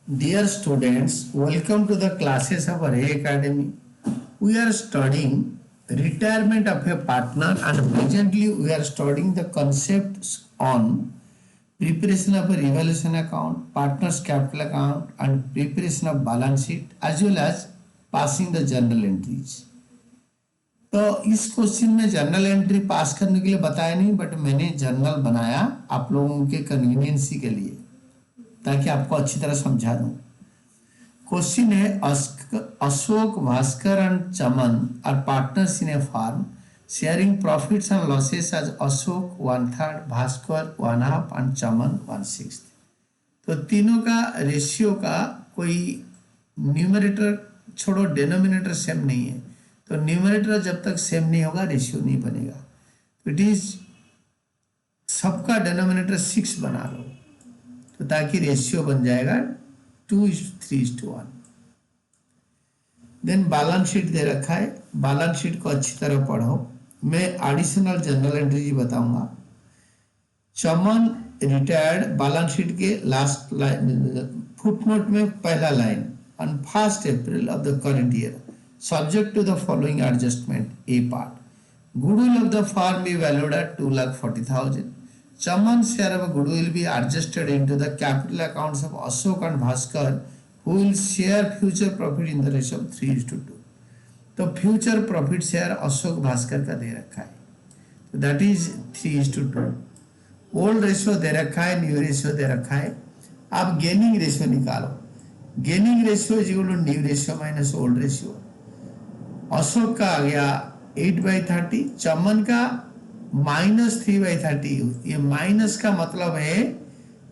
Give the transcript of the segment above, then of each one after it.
Dear students, welcome to the classes of Array Academy. We are studying retirement of a partner and presently we are studying the concepts on preparation of a revaluation account, partner's capital account and preparation of balance sheet as well as passing the journal entries. तो इस question में journal entry पास करने के लिए बताया नहीं, but मैंने journal बनाया आप लोगों के कन्वीनियंसी के लिए ताकि आपको अच्छी तरह समझा दूं। क्वेश्चन है Ashok, Bhaskar and Chaman are partners in a firm sharing profits and losses as Ashok 1/3, Bhaskar 1/2 and Chaman 1/6। तो तीनों का रेशियो का कोई न्यूमरेटर छोड़ो, डिनोमिनेटर सेम नहीं है, तो न्यूमरेटर जब तक सेम नहीं होगा रेशियो नहीं बनेगा। तो इट इज सबका डिनोमिनेटर 6 बना लो तो ताकि रेशियो बन जाएगा 2:3:1। देन बैलेंस शीट दे रखा है, बैलेंस शीट को अच्छी तरह पढ़ो। मैं एडिशनल जनरल एंट्री बताऊंगा। चमन रिटायर्ड, बैलेंस शीट के लास्ट लाइन फुटनोट में पहला line, on 1st April of the current year subject to the following adjustment. A part, goodwill of the firm be valued at 2,40,000. Chaman's share of goodwill be adjusted into the capital accounts of Ashok and Bhaskar, who will share future profit in the ratio of 3:2. तो future profit share Ashok Bhaskar का दे रखा है, तो that is 3:2। Old ratio दे रखा है, new ratio दे रखा है। आप गेनिंग रेशियो निकालो। Gaining ratio is equal to new ratio minus old ratio. Ashok का आ गया 8/30, चमन का -3/30। ये माइनस का मतलब है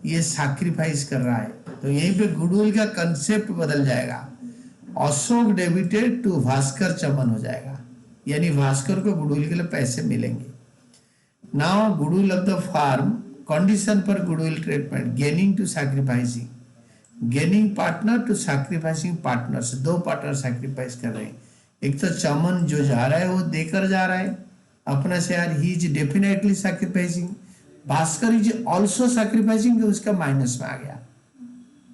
ये सैक्रिफाइस कर रहा है, तो यहीं पे गुडविल का कंसेप्ट बदल जाएगा। अशोक डेबिटेड टू भास्कर चमन हो जाएगा, यानी भास्कर को गुडविल के लिए पैसे मिलेंगे। Now goodwill of the firm, condition पर goodwill treatment, gaining to sacrificing, gaining partner to sacrificing partners. दो पार्टनर सैक्रिफाइस कर रहे हैं। एक तो चमन जो जा रहा है वो देकर जा रहा है अपना share, he is definitely sacrificing. Bhaskar is also sacrificing, उसका माइनस में आ गया।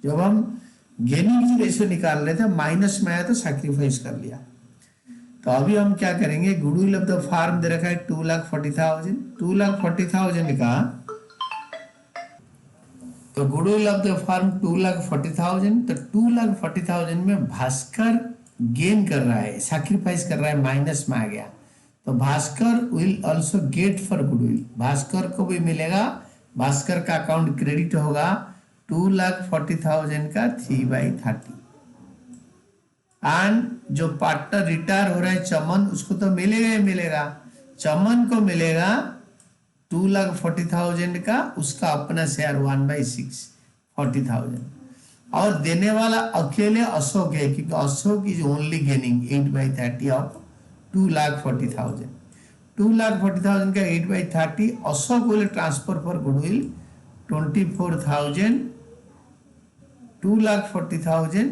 जब हम गेनिंग की रेशियो निकाल रहे थे माइनस में आया तो सैक्रिफाइस कर लिया। तो अभी हम क्या करेंगे, गुडविल ऑफ द फार्म दे रखा है 2,40,000। 2,40,000 का, तो गुडविल ऑफ द फार्म 2,40,000, तो 2,40,000 में भास्कर गेन कर रहा है, सैक्रिफाइस कर रहा है, माइनस में आ गया। तो Bhaskar will also get for goodwill, Bhaskar को भी मिलेगा, भास्कर का अकाउंट क्रेडिट होगा 2,40,000 का 3/30। एंड जो पार्टनर रिटायर हो रहा है चमन, उसको तो मिलेगा ही मिलेगा। चमन को मिलेगा 2,40,000 का, उसका अपना शेयर 1/6 40,000। और देने वाला अकेले अशोक है, क्योंकि Ashok is only gaining 8/30 of 2,40,000। 2,40,000 का 8/30 Ashok will transfer for goodwill 24,000। 2,40,000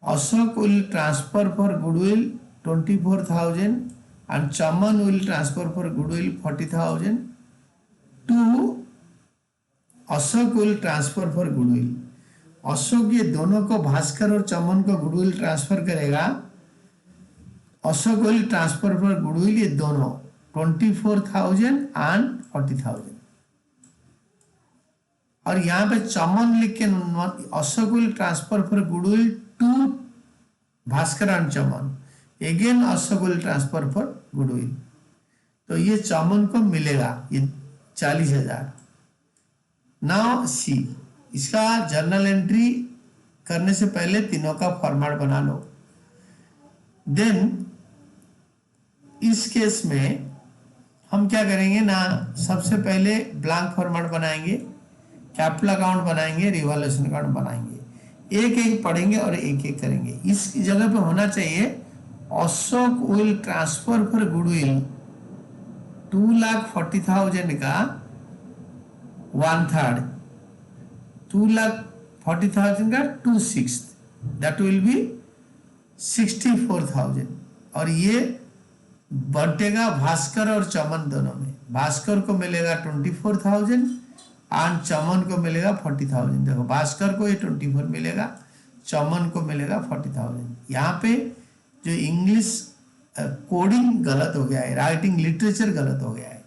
Ashok will transfer for goodwill 24,000 and Chaman will transfer for goodwill 40,000 to Ashok will transfer for goodwill। Ashok ये दोनों को, भास्कर और चमन को गुडविल ट्रांसफर करेगा। Ashok will transfer for goodwill ये दोनों 24,000 and 40,000। और यहाँ पे चमन लिख के Ashok will transfer for goodwill to Bhaskar and Chaman, again Ashok will transfer for goodwill. तो ये चमन को मिलेगा ये 40,000। नाउ सी, इसका जर्नल एंट्री करने से पहले तीनों का फॉर्मेट बना लो। देन इस केस में हम क्या करेंगे ना, सबसे पहले ब्लैंक फॉर्मेट बनाएंगे, कैपिटल अकाउंट बनाएंगे, रिवॉल्यूशन अकाउंट बनाएंगे, एक एक पढ़ेंगे और एक एक करेंगे। इस जगह पे होना चाहिए Ashok will transfer for goodwill 2,40,000 का 1/3, 2,40,000 का 2/6, दैट विल बी 64,000। और ये बटेगा भास्कर और चमन दोनों में। भास्कर को मिलेगा 24,000 एंड चमन को मिलेगा 40,000। देखो भास्कर को ये 24 मिलेगा, चमन को मिलेगा 40,000। यहाँ पे जो इंग्लिश कोडिंग गलत हो गया है, राइटिंग लिटरेचर गलत हो गया है।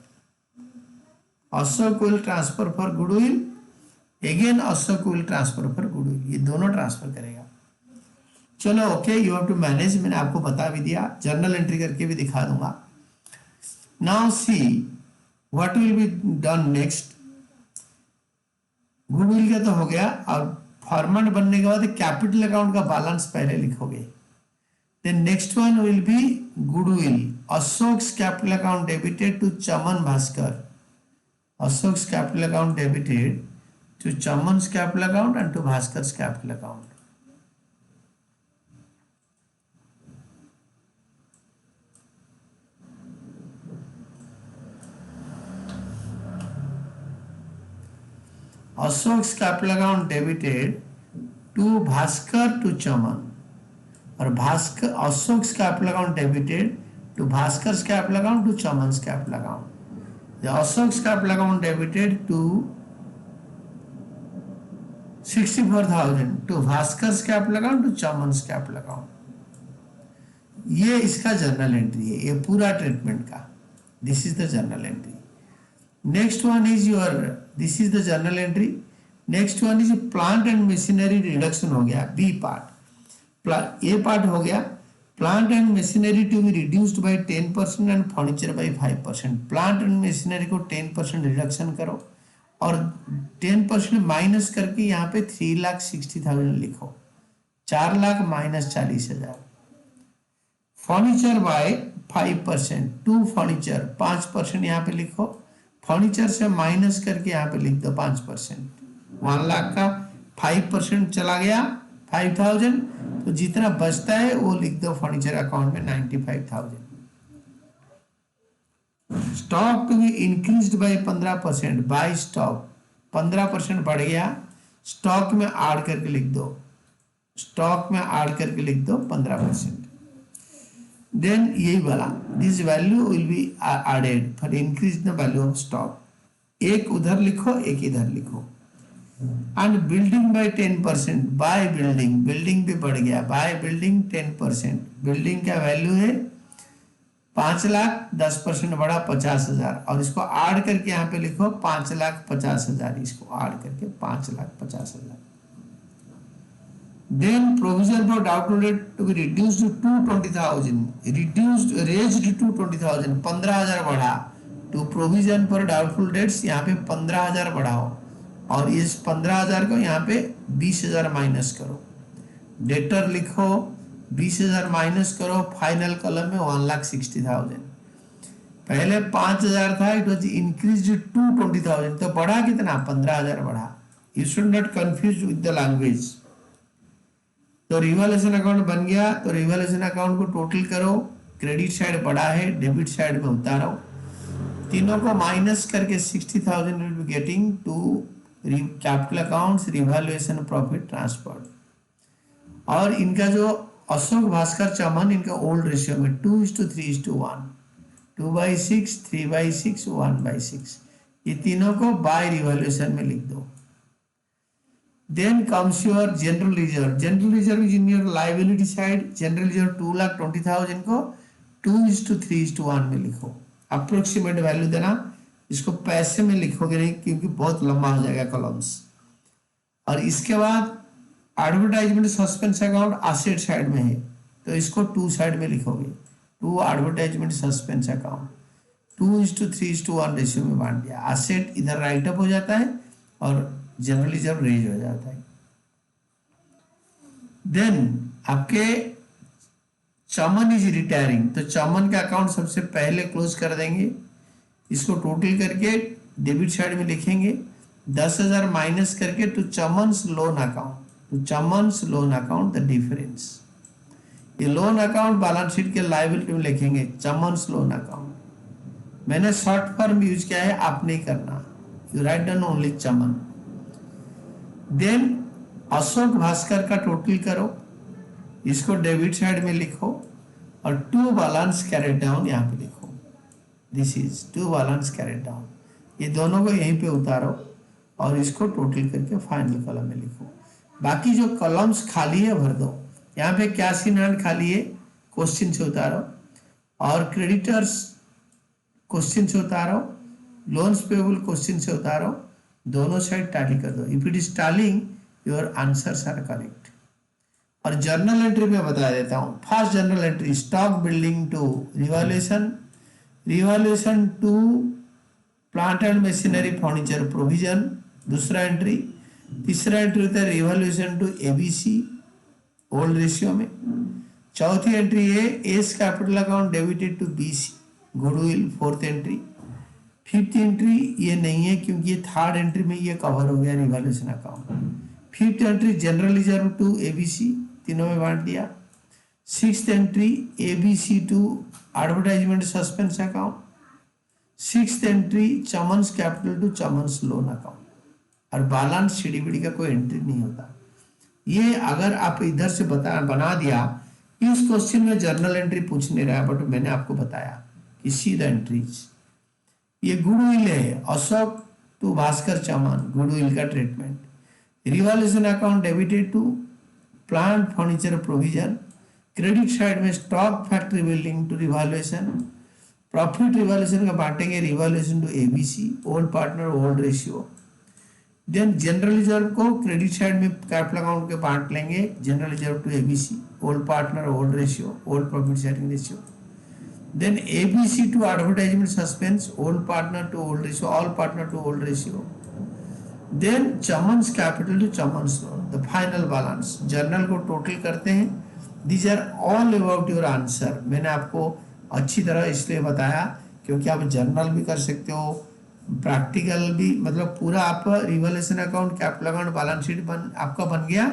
Ashok will transfer for goodwill, again Ashok will transfer for goodwill, ये दोनों ट्रांसफर करेगा। चलो okay, you have to manage, मैंने आपको बता भी दिया, जर्नल एंट्री करके भी दिखा दूंगा। Now see what will be done next. Goodwill का तो हो गया, और फॉर्मेट बनने के बाद कैपिटल अकाउंट का बैलेंस पहले लिखोगे। Then next one will be goodwill, Ashok's capital account debited to Chaman Bhaskar, Ashok's capital account debited to Chaman's capital account and to Bhaskar's capital account. Ashok's capital account debited to Bhaskar to Chaman, और Bhaskar Ashok's capital account debited to Bhaskar's capital account to Chaman's capital account. Ashok's capital account debited to 64,000 to Bhaskar's capital account to Chaman's capital account. ये इसका journal entry है, ये पूरा treatment का, this is the journal entry. Next one is your, this is the journal entry. Next one is plant and machinery reduction हो गया, B part. A part हो गया, plant and machinery to be reduced by 10% and furniture by 5%। Plant and machinery को 10% reduction करो और 10% minus करके यहाँ पे 3,60,000 लिखो, 4 lakh minus 40,000। Furniture by 5%, to furniture 5% यहाँ पे लिखो, फर्नीचर से माइनस करके यहाँ पे लिख दो 5%। 1 लाख का 5% चला गया 5,000, तो जितना बचता है वो लिख दो फर्नीचर अकाउंट में 95,000। Stock to be increased by 15%, by stock 15% बढ़ गया, स्टॉक में ऐड करके लिख दो, स्टॉक में ऐड करके लिख दो 15%। देन यही वाला, this value will be added for increase the value of stock. एक उधर लिखो, एक इधर लिखो। And building by 10%, by building, building भी बढ़ गया, बाय बिल्डिंग 10%। बिल्डिंग का वैल्यू है 5 लाख, 10% बढ़ा 50,000, और इसको ऐड करके यहाँ पे लिखो 5,50,000, इसको ऐड करके 5,50,000। Then provision for doubtful debt to be reduced to 20,000, reduced raised to 20,000, 15,000 बढ़ा, to provision for doubtful debts यहाँ पे 15,000 बढ़ाओ, और इस 15,000 को यहाँ पे 20,000 माइनस करो। डेटर लिखो, 20,000 माइनस करो, फाइनल कॉलम में 1,60,000। पहले 5,000 था, इट वाज इंक्रीज टू 20,000, तो बढ़ा कितना, 15,000 बढ़ा। You should not confuse with the language. तो रिवॉल्यूशन अकाउंट बन गया, तो रिवॉल्यूशन अकाउंट को टोटल करो, क्रेडिट साइड बढ़ा है, डेबिट साइड में उतारो, तीनों को माइनस करके 60,000 will be getting to capital accounts, revaluation, profit transfer. और इनका जो अशोक भास्कर चमन, इनका ओल्ड रेशियो में 2:3:1, 2/6, 3/6, 1/6, ये तीनों को बाय रिवैल्यूएशन में लिख दो। Then comes your general reserve. General reserve is in your liability side. General reserve 2,20,000 को 2:3:1 में लिखो, अप्रोक्सीमेट वैल्यू देना, इसको पैसे में लिखोगे नहीं क्योंकि बहुत लंबा हो जाएगा कॉलम्स। और इसके बाद advertisement suspense account asset side में है, तो इसको 2 साइड में लिखोगे, 2 एडवर्टाइजमेंट सस्पेंस अकाउंट, 2:3:1 रेशियो में बांट दिया। एसेट इधर राइट अप हो जाता है और जनरल रिजर्व रेज हो जाता है। देन आपके चमन इज रिटायरिंग, तो चमन का अकाउंट सबसे पहले क्लोज कर देंगे, इसको टोटल करके डेबिट साइड में लिखेंगे, 10,000 माइनस करके to Chaman's loan account, to Chaman's loan account the difference. ये लोन अकाउंट बैलेंस शीट के लायबिलिटी में लिखेंगे चमन्स लोन अकाउंट। मैंने शॉर्ट फॉर्म यूज किया है, आप नहीं करना, you write down only Chaman. Then Ashok Bhaskar का टोटल करो, इसको डेबिट साइड में लिखो और टू बैलेंस कैरेट डाउन यहाँ पे लिखो, this is to balance carried down. ये दोनों को यहीं पे उतारो, और इसको टोटल करके फाइनल कॉलम में लिखो। बाकी जो कॉलम्स खाली है भर दो। यहाँ पे कैश इन हैंड खाली है, क्वेश्चन से उतारो, और क्रेडिटर्स क्वेश्चन से उतारो, लोन्स पेबल क्वेश्चन से उतारो, दोनों साइड टैली कर दो। If it is tallying your answers are correct. और जर्नल एंट्री में बता देता हूँ। First journal entry stock building to revolution, revolution to plant and machinery furniture provision, दूसरा एंट्री। तीसरा एंट्री होता है revolution to ABC old ratio में। चौथी एंट्री है S capital account debited to BC goodwill, fourth entry. Fifth entry ये नहीं है क्योंकि ये थर्ड एंट्री में ये कवर हो गया revolution account. Fifth entry general reserve to ABC, तीनों में बांट दिया। Sixth entry ABC to advertisement suspense account. Sixth entry Chaman's capital to Chaman's loan account. और बैलेंस सीडीबीडी का कोई एंट्री नहीं होता। ये अगर आप इधर से बना दिया, इस क्वेश्चन में जर्नल एंट्री पूछ नहीं रहा, बट मैंने आपको बताया कि सी द एंट्रीज। ये गुडविल है, अशोक टू भास्कर चमन, गुडविल का treatment. Revolution account debited to plant furniture provision. Credit side में stock factory building to revolution. Profit revolution का बांटेंगे revolution to ABC old partner old ratio. Then general reserve को credit side में capital account के बांट लेंगे, general reserve to ABC old partner old ratio old profit sharing ratio. Then ABC to advertisement suspense old partner to old ratio all partner to old ratio. Then Chaman's capital to Chaman's loan, the final balance. Journal को total करते हैं। These are all about your answer. मैंने आपको अच्छी तरह इसलिए बताया क्योंकि आप जर्नल भी कर सकते हो, प्रैक्टिकल भी, मतलब पूरा आप revolution account capital account balance sheet आपका बन गया।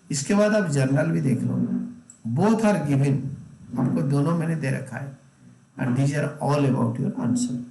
इसके बाद आप जर्नल भी देख लो। बोथ आर गिवन, आपको दोनों मैंने दे रखा है, and these are all about your answer.